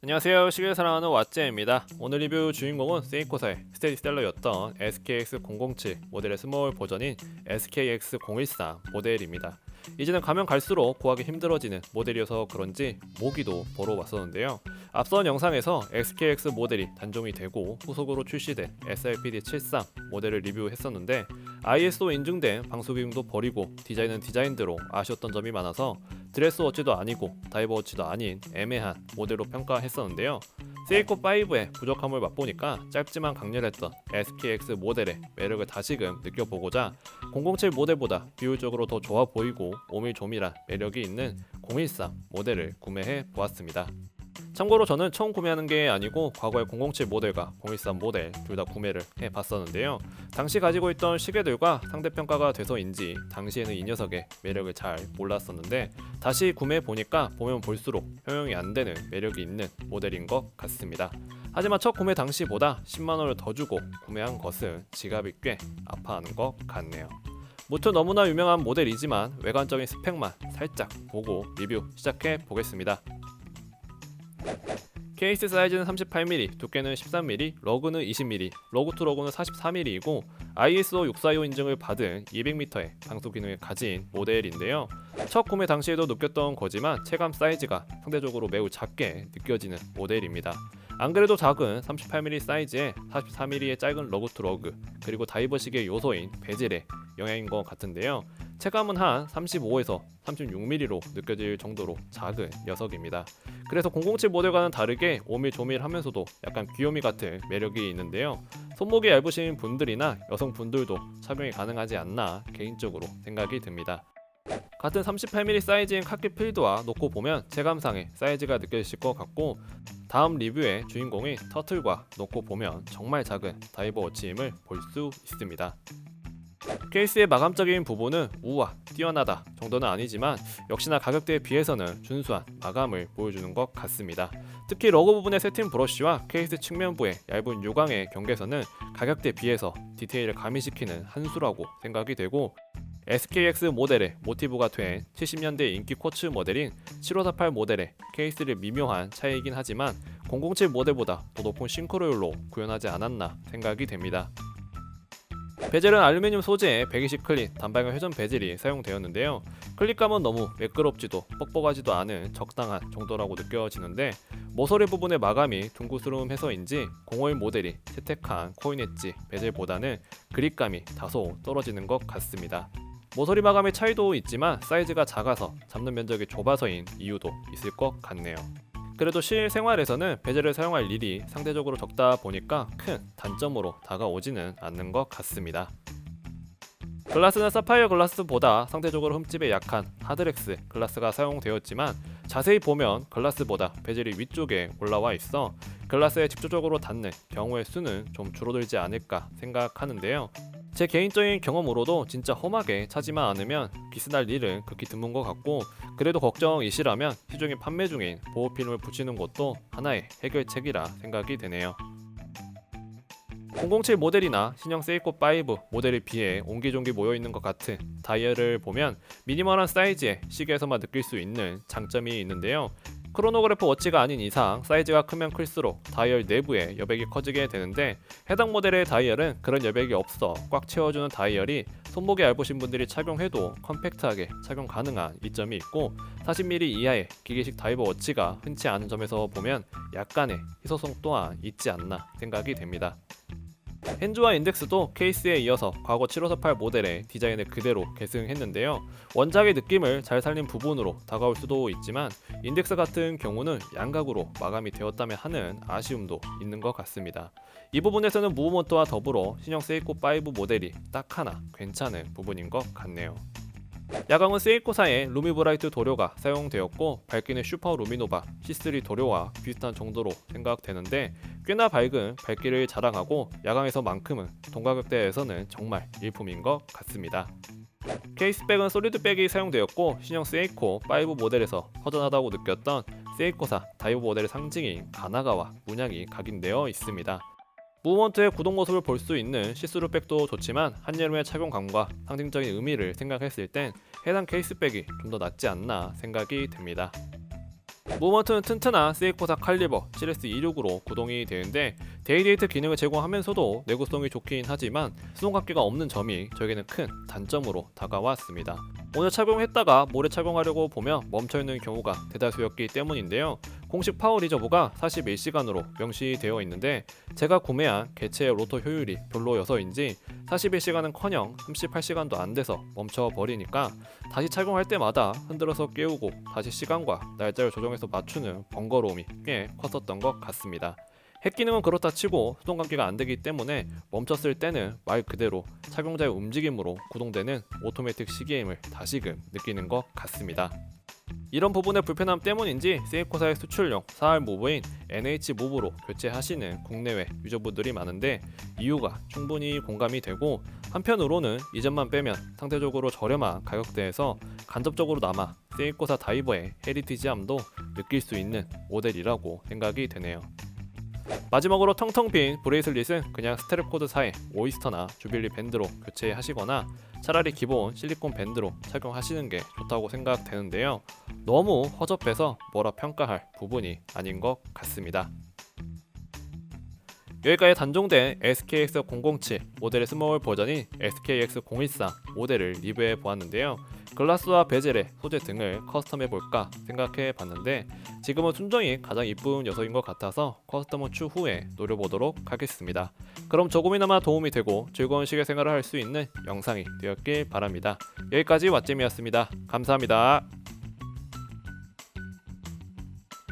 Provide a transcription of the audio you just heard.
안녕하세요. 시계를 사랑하는 왓제입니다. 오늘 리뷰 주인공은 세이코사의 스테디셀러였던 SKX007 모델의 스몰 버전인 SKX013 모델입니다. 이제는 가면 갈수록 구하기 힘들어지는 모델이어서 그런지 모기도 보러 왔었는데요. 앞선 영상에서 SKX 모델이 단종이 되고 후속으로 출시된 SRPD73 모델을 리뷰했었는데 ISO 인증된 방수 기능도 버리고 디자인은 디자인대로 아쉬웠던 점이 많아서 드레스워치도 아니고 다이버워치도 아닌 애매한 모델로 평가했었는데요. 세이코5의 부족함을 맛보니까 짧지만 강렬했던 SKX 모델의 매력을 다시금 느껴보고자 007 모델보다 비율적으로 더 좋아 보이고 오밀조밀한 매력이 있는 013 모델을 구매해 보았습니다. 참고로 저는 처음 구매하는 게 아니고 과거에 007 모델과 013 모델 둘 다 구매를 해봤었는데요. 당시 가지고 있던 시계들과 상대평가가 돼서인지 당시에는 이 녀석의 매력을 잘 몰랐었는데 다시 구매해보니까 보면 볼수록 형용이 안 되는 매력이 있는 모델인 것 같습니다. 하지만 첫 구매 당시보다 10만원을 더 주고 구매한 것은 지갑이 꽤 아파하는 것 같네요. 무튼 너무나 유명한 모델이지만 외관적인 스펙만 살짝 보고 리뷰 시작해 보겠습니다. 케이스 사이즈는 38mm, 두께는 13mm, 러그는 20mm, 러그2 러그는 44mm이고 ISO 645 인증을 받은 200m의 방수 기능을 가진 모델인데요. 첫 구매 당시에도 느꼈던 거지만 체감 사이즈가 상대적으로 매우 작게 느껴지는 모델입니다. 안 그래도 작은 38mm 사이즈에 44mm의 짧은 러그2 러그 그리고 다이버식의 요소인 베젤의 영향인 것 같은데요. 체감은 한 35에서 36mm로 느껴질 정도로 작은 녀석입니다. 그래서 007 모델과는 다르게 오밀조밀하면서도 약간 귀요미 같은 매력이 있는데요. 손목이 얇으신 분들이나 여성분들도 착용이 가능하지 않나 개인적으로 생각이 듭니다. 같은 38mm 사이즈인 카키 필드와 놓고 보면 체감상의 사이즈가 느껴지실 것 같고 다음 리뷰의 주인공인 터틀과 놓고 보면 정말 작은 다이버워치임을 볼 수 있습니다. 케이스의 마감적인 부분은 우와, 뛰어나다 정도는 아니지만 역시나 가격대에 비해서는 준수한 마감을 보여주는 것 같습니다. 특히 러그 부분의 세팅 브러쉬와 케이스 측면부의 얇은 유광의 경계선은 가격대에 비해서 디테일을 가미시키는 한 수라고 생각이 되고 SKX 모델의 모티브가 된 70년대 인기 쿼츠 모델인 7548 모델의 케이스를 미묘한 차이이긴 하지만 007 모델보다 더 높은 싱크로율로 구현하지 않았나 생각이 됩니다. 베젤은 알루미늄 소재의 120 클린 단발광 회전 베젤이 사용되었는데요. 클릭감은 너무 매끄럽지도 뻑뻑하지도 않은 적당한 정도라고 느껴지는데 모서리 부분의 마감이 둥그스름해서인지 051 모델이 채택한 코인 엣지 베젤보다는 그립감이 다소 떨어지는 것 같습니다. 모서리 마감의 차이도 있지만 사이즈가 작아서 잡는 면적이 좁아서인 이유도 있을 것 같네요. 그래도 실생활에서는 베젤을 사용할 일이 상대적으로 적다 보니까 큰 단점으로 다가오지는 않는 것 같습니다. 글라스는 사파이어 글라스보다 상대적으로 흠집에 약한 하드렉스 글라스가 사용되었지만 자세히 보면 글라스보다 베젤이 위쪽에 올라와 있어 글라스에 직접적으로 닿는 경우의 수는 좀 줄어들지 않을까 생각하는데요. 제 개인적인 경험으로도 진짜 험하게 차지만 않으면 비스날 일은 극히 드문 것 같고 그래도 걱정이시라면 시중에 판매 중인 보호필름을 붙이는 것도 하나의 해결책이라 생각이 되네요. 007 모델이나 신형 세이코5 모델에 비해 옹기종기 모여있는 것 같은 다이얼을 보면 미니멀한 사이즈의 시계에서만 느낄 수 있는 장점이 있는데요. 크로노그래프 워치가 아닌 이상 사이즈가 크면 클수록 다이얼 내부에 여백이 커지게 되는데 해당 모델의 다이얼은 그런 여백이 없어 꽉 채워주는 다이얼이 손목이 얇으신 분들이 착용해도 컴팩트하게 착용 가능한 이점이 있고 40mm 이하의 기계식 다이버 워치가 흔치 않은 점에서 보면 약간의 희소성 또한 있지 않나 생각이 됩니다. 핸즈와 인덱스도 케이스에 이어서 과거 7548 모델의 디자인을 그대로 계승했는데요. 원작의 느낌을 잘 살린 부분으로 다가올 수도 있지만 인덱스 같은 경우는 양각으로 마감이 되었다면 하는 아쉬움도 있는 것 같습니다. 이 부분에서는 무브먼트와 더불어 신형 세이코5 모델이 딱 하나 괜찮은 부분인 것 같네요. 야광은 세이코사의 루미브라이트 도료가 사용되었고 밝기는 슈퍼 루미노바 C3 도료와 비슷한 정도로 생각되는데 꽤나 밝은 밝기를 자랑하고 야광에서만큼은 동가격대에서는 정말 일품인 것 같습니다. 케이스백은 솔리드백이 사용되었고 신형 세이코5 모델에서 허전하다고 느꼈던 세이코사 다이브 모델의 상징인 가나가와 문양이 각인되어 있습니다. 무브먼트의 구동 모습을 볼 수 있는 시스루 백도 좋지만 한여름의 착용감과 상징적인 의미를 생각했을 땐 해당 케이스백이 좀 더 낫지 않나 생각이 됩니다. 무브먼트는 튼튼한 세이코사 칼리버 7S26으로 구동이 되는데 데이데이트 기능을 제공하면서도 내구성이 좋긴 하지만 수동감기가 없는 점이 저에게는 큰 단점으로 다가왔습니다. 오늘 착용했다가 모레 착용하려고 보면 멈춰있는 경우가 대다수였기 때문인데요. 공식 파워 리저브가 41시간으로 명시되어 있는데 제가 구매한 개체의 로터 효율이 별로여서인지 41시간은커녕 38시간도 안 돼서 멈춰버리니까 다시 착용할 때마다 흔들어서 깨우고 다시 시간과 날짜를 조정해서 맞추는 번거로움이 꽤 컸었던 것 같습니다. 핵 기능은 그렇다 치고 수동 감기가 안 되기 때문에 멈췄을 때는 말 그대로 착용자의 움직임으로 구동되는 오토매틱 시계임을 다시금 느끼는 것 같습니다. 이런 부분의 불편함 때문인지 세이코사의 수출용 4할 무브인 NH 무브로 교체하시는 국내외 유저분들이 많은데 이유가 충분히 공감이 되고 한편으로는 이점만 빼면 상대적으로 저렴한 가격대에서 간접적으로나마 세이코사 다이버의 헤리티지함도 느낄 수 있는 모델이라고 생각이 되네요. 마지막으로 텅텅 빈 브레이슬릿은 그냥 스테랩코드4의 오이스터나 주빌리 밴드로 교체하시거나 차라리 기본 실리콘 밴드로 착용하시는 게 좋다고 생각되는데요. 너무 허접해서 뭐라 평가할 부분이 아닌 것 같습니다. 여기까지 단종된 SKX007 모델의 스몰 버전인 SKX013 모델을 리뷰해 보았는데요. 글라스와 베젤의 소재 등을 커스텀해볼까 생각해 봤는데 지금은 순정이 가장 이쁜 녀석인 것 같아서 커스텀은 추후에 노려보도록 하겠습니다. 그럼 조금이나마 도움이 되고 즐거운 시계 생활을 할 수 있는 영상이 되었길 바랍니다. 여기까지 왓잼이었습니다. 감사합니다.